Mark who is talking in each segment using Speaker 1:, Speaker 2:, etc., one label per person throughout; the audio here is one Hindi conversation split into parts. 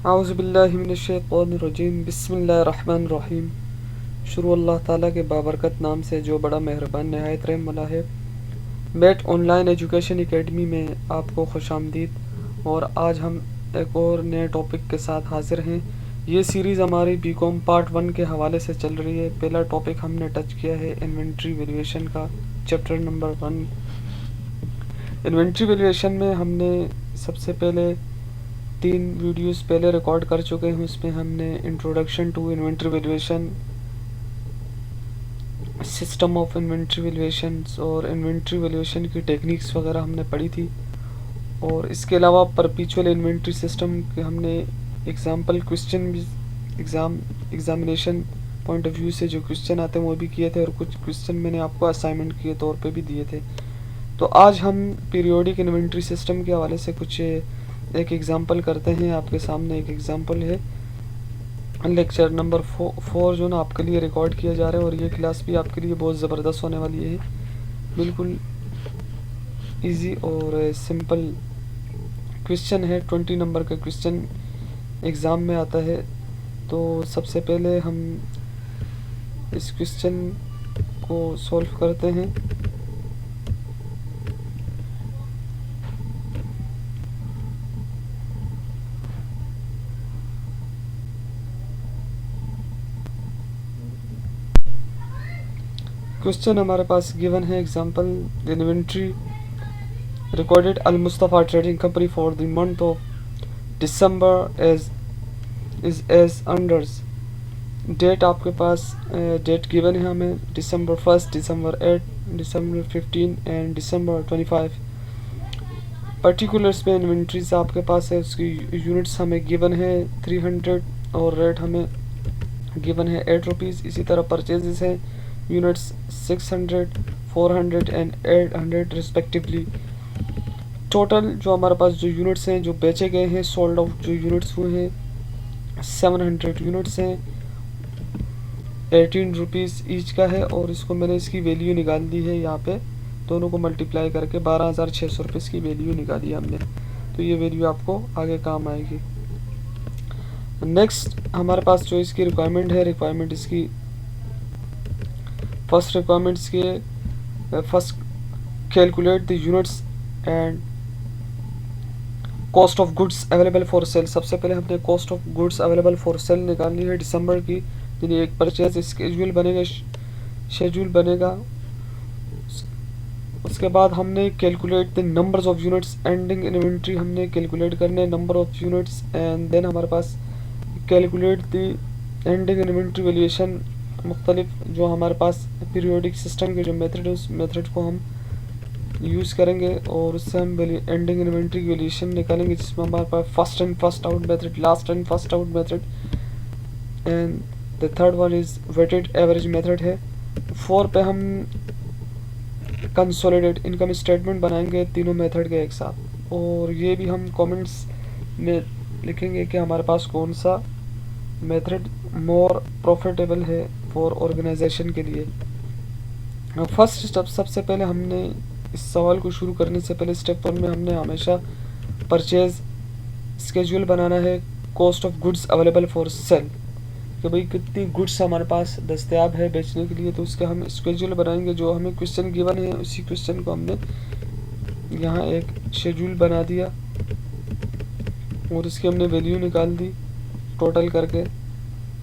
Speaker 1: आउज़ुबिल्लाहिमिनश्शैतानिर्रजीम बिस्मिल्लाहिर्रहमानिर्रहीम। शुरू अल्लाह ताला के बाबरकत नाम से जो बड़ा मेहरबान नहायत रहम वाला है। मेट ऑनलाइन एजुकेशन एकेडमी में आपको खुशामदीद। और आज हम एक और नए टॉपिक के साथ हाजिर हैं। ये सीरीज़ हमारी बीकॉम पार्ट 1 के हवाले से चल रही है। पहला टॉपिक हमने टच किया है इन्वेंट्री वैल्यूएशन का, चैप्टर नंबर 1। इन्वेंट्री वैल्यूएशन में हमने सबसे पहले 3 वीडियोस पहले रिकॉर्ड कर चुके हैं। उसमें हमने introduction to inventory valuation, system of inventory valuation और इन्वेंट्री वैल्यूएशन की टेक्निक्स वगैरह हमने पढ़ी थी। और इसके अलावा परपेचुअल इन्वेंट्री सिस्टम के हमने एग्जाम्पल क्वेश्चन भी एग्जामिनेशन पॉइंट ऑफ व्यू से जो क्वेश्चन आते हैं वो भी किए थे, और कुछ क्वेश्चन मैंने आपको असाइनमेंट के तौर पे भी दिए थे। तो आज हम पीरियोडिक इन्वेंट्री सिस्टम के हवाले से कुछ एक एग्जांपल करते हैं। आपके सामने एक एग्जांपल है, लेक्चर नंबर 4 जो ना आपके लिए रिकॉर्ड किया जा रहा है। और ये क्लास भी आपके लिए बहुत ज़बरदस्त होने वाली है, बिल्कुल इजी और सिंपल क्वेश्चन है। 20 नंबर का क्वेश्चन एग्ज़ाम में आता है। तो सबसे पहले हम इस क्वेश्चन को सॉल्व करते हैं। क्वेश्चन हमारे पास गिवन है example, inventory recorded Al Mustafa trading company for the month of December as unders. Date आपके पास डेट गिवन है हमें December 1, December 8, December 15 and December 25। Particulars में इन्वेंट्रीज आपके पास है, उसकी यूनिट्स हमें गिवन है 300 और रेट हमें गिवन है 8 रुपीज़। इसी तरह परचेजेस हैं यूनिट्स 600, 400 एंड 800 रिस्पेक्टिवली। टोटल जो हमारे पास जो यूनिट्स हैं जो बेचे गए हैं, सोल्ड आउट जो यूनिट्स हुए हैं 700 यूनिट्स हैं, 18 रुपीज़ ईच का है। और इसको मैंने इसकी वैल्यू निकाल दी है, यहाँ पे दोनों को मल्टीप्लाई करके 12,600 रुपये इसकी वैल्यू निकाली हमने। तो ये वैल्यू आपको आगे काम आएगी। नेक्स्ट हमारे पास जो इसकी रिक्वायरमेंट है, रिक्वायरमेंट इसकी फर्स्ट रिक्वायरमेंट्स के first calculate the units and cost of goods available for cell. सबसे पहले हमने cost of goods available for cell निकालनी है दिसंबर की, यानी एक परचेज शेड्यूल बनेगा। उसके बाद हमने calculate the numbers of units ending inventory हमने कैलकुलेट करने number of units, and then हमारे पास calculate the ending inventory valuation. मुख्तलिफ जो हमारे पास पीरियोडिक सिस्टम के जो मेथड है उस मेथड को हम यूज़ करेंगे और उससे हम एंडिंग इन्वेंट्री की वैल्यूएशन निकालेंगे, जिसमें हमारे पास first and first out method, last and first out method, and the third one is weighted average method है। 4 पे हम कंसोलिडेट इनकम स्टेटमेंट बनाएंगे तीनों मेथड के एक साथ। और ये भी हम कमेंट्स में लिखेंगे कि हमारे पास कौन सा मेथड मोर प्रॉफिटेबल है फॉर ऑर्गेनाइजेशन के लिए। फर्स्ट स्टेप, सबसे पहले हमने इस सवाल को शुरू करने से पहले स्टेप 1 में हमने हमेशा परचेज स्केड्यूल बनाना है, cost of goods available for cell, कि भाई कितनी गुड्स हमारे पास दस्तयाब है बेचने के लिए। तो उसका हम स्केड्यूल बनाएंगे, जो हमें क्वेश्चन गिवन है उसी क्वेश्चन को हमने यहाँ एक शेड्यूल बना दिया और उसकी हमने वैल्यू निकाल दी टोटल करके।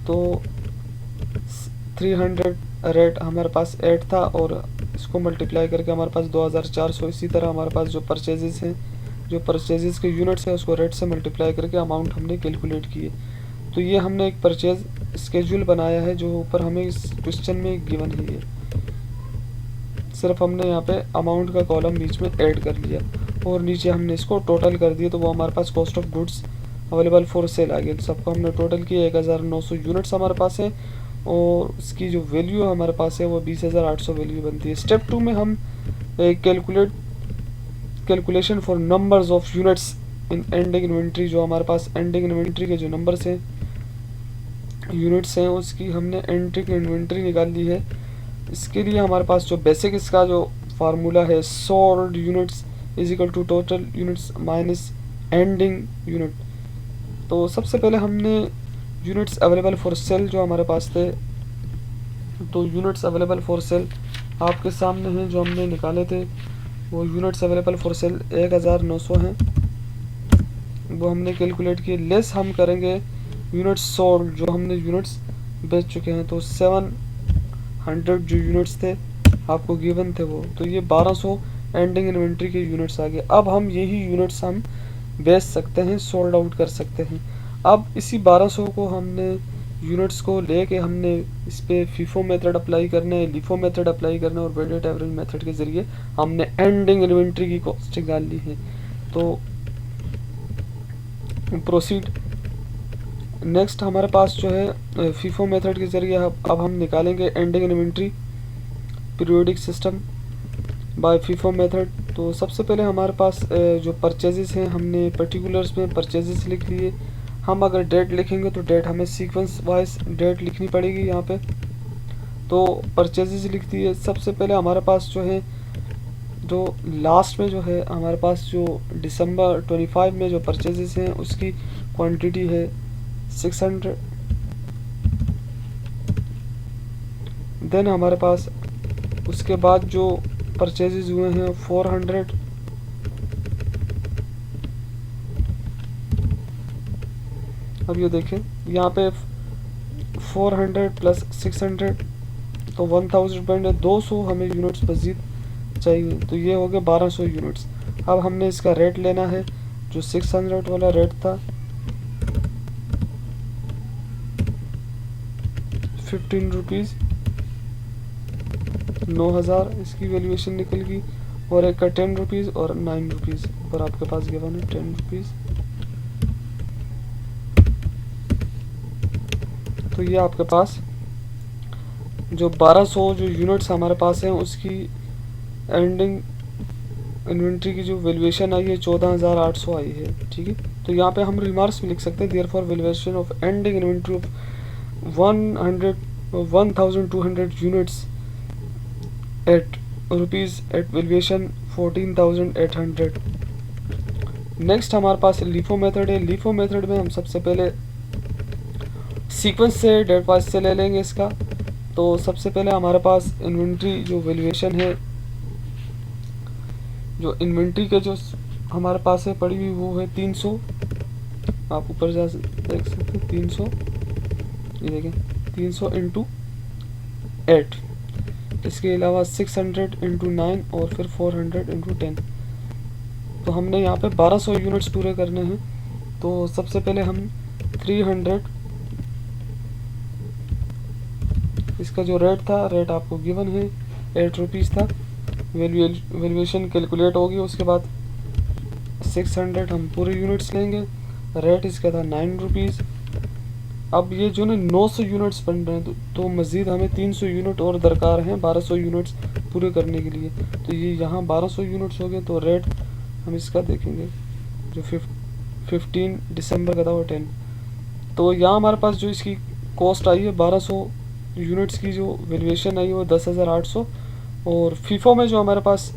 Speaker 1: तो 300 रेट हमारे पास 8 था और इसको मल्टीप्लाई करके हमारे पास 2400। इसी तरह हमारे पास जो परचेजेस हैं, जो परचेजेस के यूनिट्स हैं उसको रेट से मल्टीप्लाई करके अमाउंट हमने कैलकुलेट किए। तो ये हमने एक परचेज स्केड्यूल बनाया है जो ऊपर हमें इस क्वेश्चन में गिवन है। ये सिर्फ हमने यहाँ पे अमाउंट का कॉलम बीच में ऐड कर लिया और नीचे हमने इसको टोटल कर दिया। तो वो हमारे पास cost of goods available for sale आ गया। तो सबको हमने टोटल किया, 1900 यूनिट्स हमारे पास है और उसकी जो वैल्यू हमारे पास है वो 20,800 वैल्यू बनती है। स्टेप 2 में हम calculation for numbers of units in ending inventory. जो हमारे पास एंडिंग इन्वेंट्री के जो नंबर्स हैं, यूनिट्स हैं, उसकी हमने एंडिंग इन्वेंट्री निकाल ली है। इसके लिए हमारे पास जो बेसिक इसका जो फार्मूला है, sold units is equal to total units minus ending unit. तो सबसे पहले हमने यूनिट्स अवेलेबल फॉर सेल जो हमारे पास थे, तो यूनिट्स अवेलेबल फॉर सेल आपके सामने हैं जो हमने निकाले थे। वो यूनिट्स अवेलेबल फॉर सेल 1900 हैं, वो हमने कैलकुलेट किए। लेस हम करेंगे यूनिट्स सोल्ड, जो हमने यूनिट्स बेच चुके हैं, तो 700 जो यूनिट्स थे आपको गिवन थे वो, तो ये 1200 एंडिंग इन्वेंट्री के यूनिट्स आ गए। अब हम यही यूनिट्स हम बेच सकते हैं, सोल्ड आउट कर सकते हैं। अब इसी 1200 को हमने यूनिट्स को लेके हमने इस पे फीफो मेथड अप्लाई करना है, लिफो मेथड अप्लाई करना है, और वेटेड एवरेज मेथड के जरिए हमने एंडिंग इन्वेंट्री की कॉस्टिंग डालनी है। तो प्रोसीड। नेक्स्ट हमारे पास जो है फीफो मेथड के जरिए अब हम निकालेंगे ending inventory periodic system by FIFO method. तो सबसे पहले हमारे पास जो परचेजेस हैं, हमने पर्टिकुलर्स में परचेजेस लिख लिए। हम अगर डेट लिखेंगे तो डेट हमें सीक्वेंस वाइज डेट लिखनी पड़ेगी यहाँ पे। तो परचेजेस लिख दिए। सबसे पहले हमारे पास जो है, जो लास्ट में जो है हमारे पास जो दिसंबर 25 में जो परचेजेस हैं उसकी क्वांटिटी है 600। देन हमारे पास उसके बाद जो परचेजेस हुए हैं 400। अब ये देखें यहाँ पे 400 प्लस 600 तो 1000 पॉइंट 200 हमें यूनिट्स मजीद चाहिए, तो ये हो गए 1200 यूनिट्स। अब हमने इसका रेट लेना है, जो 600 वाला रेट था 15 रुपीज़, 9000 इसकी वैल्यूएशन निकल गई। और एक का 10 रुपीज़ और 9 रुपीज़, और आपके पास गिवन है 10 रुपीज़। तो ये आपके पास जो 1200 जो यूनिट्स हमारे पास हैं उसकी एंडिंग इन्वेंट्री की जो वैल्यूएशन आई है 14800 आई है। ठीक है, तो यहाँ पे हम रिमार्क्स में लिख सकते हैं, therefore valuation of ending inventory of 1200 units at rupees at valuation 14800। Next हमारे पास लिफो मेथड है। लिफो मेथड में हम सबसे पहले सीक्वेंस से डेट वाइज से ले लेंगे इसका। तो सबसे पहले हमारे पास इन्वेंट्री जो वैल्यूएशन है, जो इन्वेंट्री के जो हमारे पास है पड़ी हुई वो है 300। आप ऊपर जा देख सकते हैं 300, ये देखें 300 इंटू 8, इसके अलावा 600 इंटू 9 और फिर 400 इंटू 10। तो हमने यहाँ पे 1200 यूनिट्स पूरे करने हैं। तो सबसे पहले हम 300, इसका जो रेट था, रेट आपको गिवन है 8 रुपीज़ था, वैल्यूएशन कैलकुलेट होगी। उसके बाद 600 हम पूरे यूनिट्स लेंगे, रेट इसका था 9 रुपीज़। अब ये जो ना 900 यूनिट्स बन रहे हैं, तो मज़ीद हमें 300 यूनिट और दरकार हैं 1200 यूनिट्स पूरे करने के लिए। तो ये यहाँ 1200 यूनिट्स हो गए, तो रेट हम इसका देखेंगे जो 15 दिसंबर का था वो 10। तो यहाँ हमारे पास जो इसकी कॉस्ट आई है 1200 यूनिट्स की जो वैल्यूएशन आई है वो 10,800, और फीफो में जो हमारे पास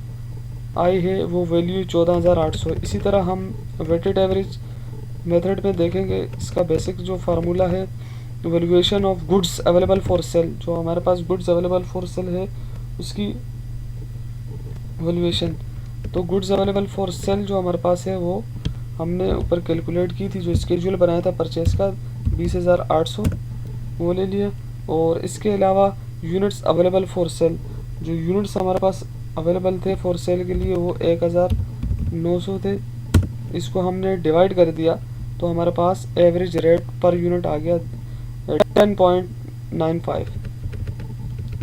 Speaker 1: आई है वो वैल्यू 14,800। इसी तरह हम वेटेड एवरेज मेथड में देखेंगे, इसका बेसिक जो फार्मूला है valuation of goods available for cell, जो हमारे पास गुड्स अवेलेबल फॉर सेल है उसकी वैल्यूएशन। तो गुड्स अवेलेबल फॉर सेल जो हमारे पास है वो हमने ऊपर कैलकुलेट की थी, जो स्केड्यूल बनाया था परचेज का 20,800 वो ले लिया। और इसके अलावा यूनिट्स अवेलेबल फॉर सेल, जो यूनिट्स हमारे पास अवेलेबल थे फॉर सेल के लिए वो 1900 थे, इसको हमने डिवाइड कर दिया तो हमारे पास एवरेज रेट पर यूनिट आ गया 10.95।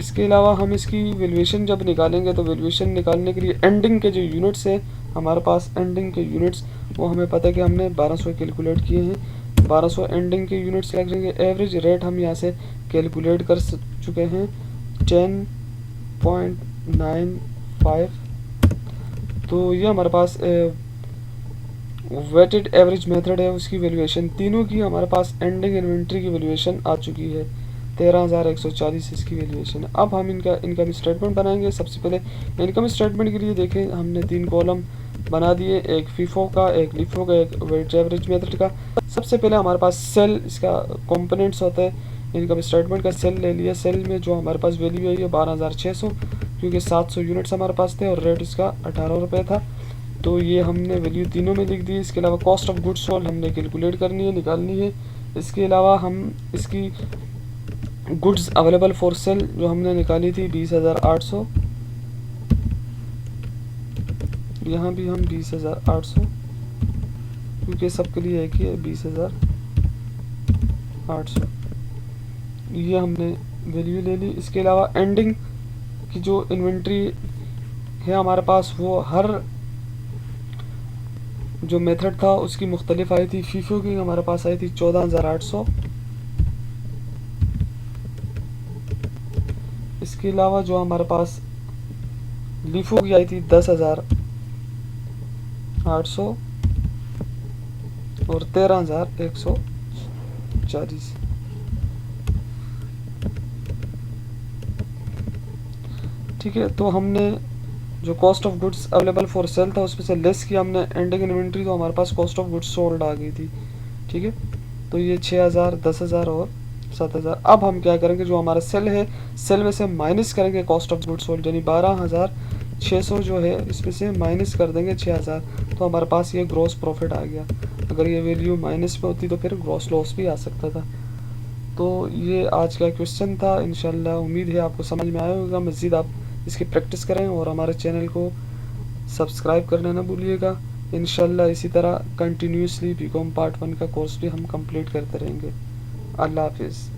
Speaker 1: इसके अलावा हम इसकी वैल्यूएशन जब निकालेंगे तो वैल्यूएशन निकालने के लिए एंडिंग के जो यूनिट्स है हमारे पास, एंडिंग के यूनिट्स वो हमें पता है कि हमने 1200 कैलकुलेट किए हैं, 1200 एंडिंग के यूनिट्स लगेंगे। एवरेज रेट हम यहाँ से कैलकुलेट कर चुके हैं 10.95। तो ये हमारे पास वेटेड एवरेज मेथड है, उसकी वैल्यूएशन तीनों की हमारे पास एंडिंग इन्वेंट्री की वैल्यूएशन आ चुकी है 13,140 इसकी वैल्यूएशन है। अब हम इनका इनकम स्टेटमेंट बनाएंगे। सबसे पहले इनकम स्टेटमेंट के लिए देखें, हमने 3 कॉलम बना दिए, एक फीफो का, एक लिफो का, एक वेट एवरेज मेथड का। सबसे पहले हमारे पास सेल, इसका कंपोनेंट्स होते हैं, इनकम स्टेटमेंट का सेल ले लिया। सेल में जो हमारे पास वैल्यू आई है 12,600, क्योंकि 700 यूनिट्स हमारे पास थे और रेट इसका 18 रुपये था, तो ये हमने वैल्यू तीनों में लिख दी। इसके अलावा कॉस्ट ऑफ गुड्स सोल्ड हमने कैलकुलेट करनी है, निकालनी है। इसके अलावा हम इसकी गुड्स अवेलेबल फॉर सेल जो हमने निकाली थी 20,800, यहाँ भी हम 20,800, क्योंकि सबके लिए एक ही है 20,800, ये हमने वैल्यू ले ली। इसके अलावा एंडिंग की जो इन्वेंट्री है हमारे पास, वो हर जो मेथड था उसकी मुख्तलिफ आई थी। फीफो की हमारे पास आई थी 14,800। इसके अलावा जो हमारे पास लीफो की आई थी 10,800 और 13,140। ठीक है, तो हमने जो cost of goods available for cell था उसमें से लेस किया हमने एंडिंग इन्वेंट्री, तो हमारे पास कॉस्ट ऑफ गुड्स सोल्ड आ गई थी। ठीक है, तो ये 6,000, 10,000 और 7,000। अब हम क्या करेंगे, जो हमारा सेल है, सेल में से माइनस करेंगे कॉस्ट ऑफ गुड्स सोल्ड, यानी 12,600 जो है इसमें से माइनस कर देंगे 6,000, तो हमारे पास ये ग्रॉस प्रॉफिट आ गया। अगर ये वैल्यू माइनस में होती तो फिर ग्रॉस लॉस भी आ सकता था। तो ये आज का क्वेश्चन था। इंशाल्लाह उम्मीद है आपको समझ में आया होगा। मज़ीद आप इसकी प्रैक्टिस करें और हमारे चैनल को सब्सक्राइब करना ना भूलिएगा। इंशाल्लाह इसी तरह कंटिन्यूसली बीकॉम पार्ट 1 का कोर्स भी हम कंप्लीट करते रहेंगे। अल्लाह हाफिज़।